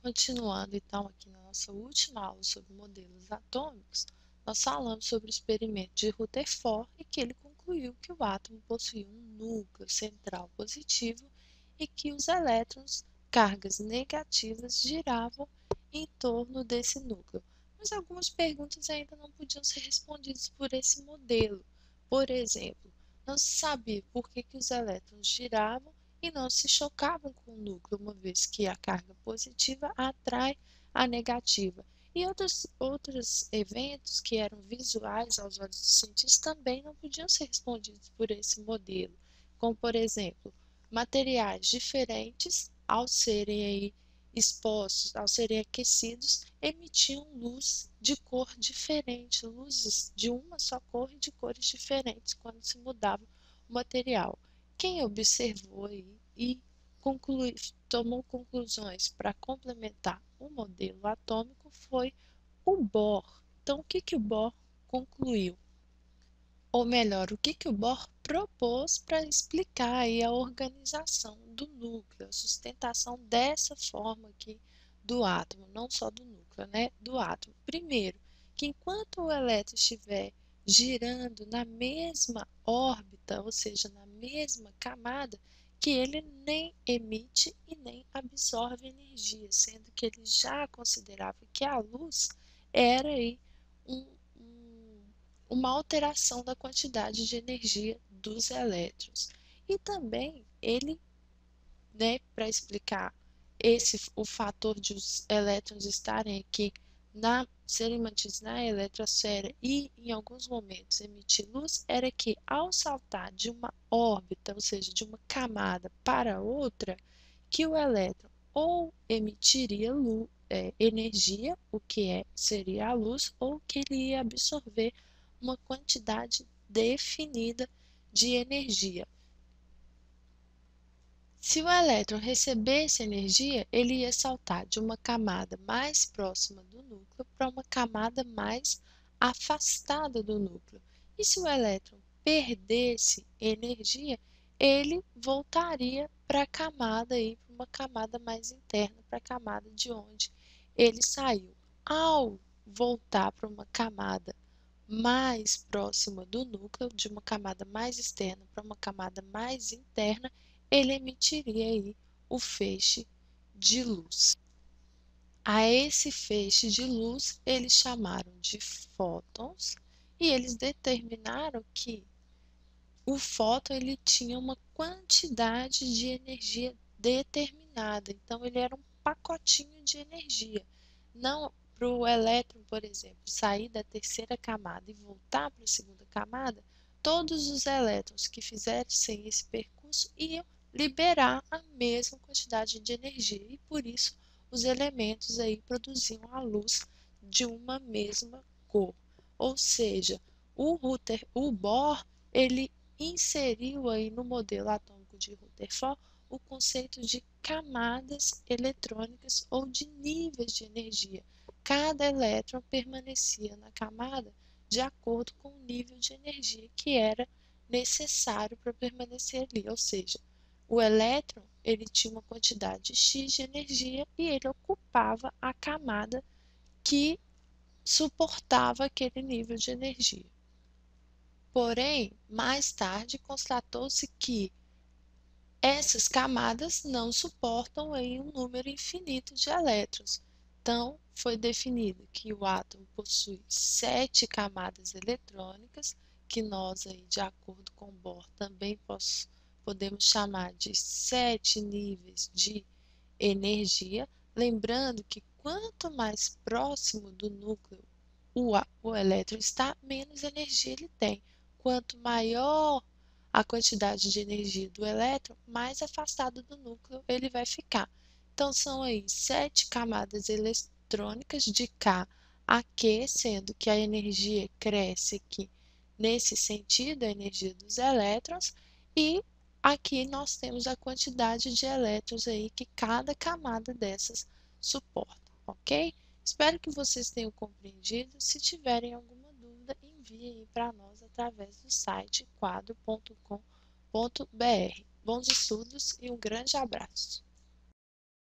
Continuando então aqui na nossa última aula sobre modelos atômicos, nós falamos sobre o experimento de Rutherford e que ele concluiu que o átomo possuía um núcleo central positivo e que os elétrons, cargas negativas, giravam em torno desse núcleo. Mas algumas perguntas ainda não podiam ser respondidas por esse modelo. Por exemplo, não se sabia por que os elétrons giravam e não se chocavam com o núcleo, uma vez que a carga positiva atrai a negativa. E outros eventos que eram visuais aos olhos dos cientistas também não podiam ser respondidos por esse modelo, como, por exemplo, materiais diferentes, ao serem aí expostos, ao serem aquecidos, emitiam luz de cor diferente, luzes de uma só cor e de cores diferentes quando se mudava o material. Quem observou aí e tomou conclusões para complementar o modelo atômico foi o Bohr. Então, o que o Bohr concluiu? Ou melhor, o que o Bohr propôs para explicar aí a organização do núcleo, a sustentação dessa forma aqui do átomo, não só do núcleo, né? Do átomo. Primeiro, que enquanto o elétron estiver girando na mesma órbita, ou seja, na mesma camada, que ele nem emite e nem absorve energia, sendo que ele já considerava que a luz era aí um, uma alteração da quantidade de energia dos elétrons. E também ele, né, para explicar o fator de os elétrons estarem aqui serem mantidos na eletrosfera e em alguns momentos emitir luz, era que ao saltar de uma órbita, ou seja, de uma camada para outra, que o elétron ou emitiria energia, o que seria a luz, ou que ele ia absorver uma quantidade definida de energia. Se o elétron recebesse energia, ele ia saltar de uma camada mais próxima do núcleo para uma camada mais afastada do núcleo. E se o elétron perdesse energia, ele voltaria para a camada aí, para uma camada mais interna, para a camada de onde ele saiu. Ao voltar para uma camada mais próxima do núcleo, de uma camada mais externa para uma camada mais interna, ele emitiria aí o feixe de luz. A esse feixe de luz eles chamaram de fótons e eles determinaram que o fóton ele tinha uma quantidade de energia determinada, então ele era um pacotinho de energia. Não para o elétron, por exemplo, sair da terceira camada e voltar para a segunda camada, todos os elétrons que fizessem esse percurso iam liberar a mesma quantidade de energia e por isso os elementos aí produziam a luz de uma mesma cor. Ou seja, o Bohr ele inseriu aí no modelo atômico de Rutherford o conceito de camadas eletrônicas ou de níveis de energia. Cada elétron permanecia na camada de acordo com o nível de energia que era necessário para permanecer ali, ou seja, o elétron ele tinha uma quantidade X de energia e ele ocupava a camada que suportava aquele nível de energia. Porém, mais tarde constatou-se que essas camadas não suportam aí um número infinito de elétrons. Então, foi definido que o átomo possui 7 camadas eletrônicas, que nós aí, de acordo com Bohr, também podemos chamar de 7 níveis de energia. Lembrando que quanto mais próximo do núcleo o elétron está, menos energia ele tem. Quanto maior a quantidade de energia do elétron, mais afastado do núcleo ele vai ficar. Então, são aí 7 camadas eletrônicas de K a Q, sendo que a energia cresce aqui nesse sentido, a energia dos elétrons, e aqui nós temos a quantidade de elétrons aí que cada camada dessas suporta, ok? Espero que vocês tenham compreendido. Se tiverem alguma dúvida, enviem para nós através do site quadro.com.br. Bons estudos e um grande abraço!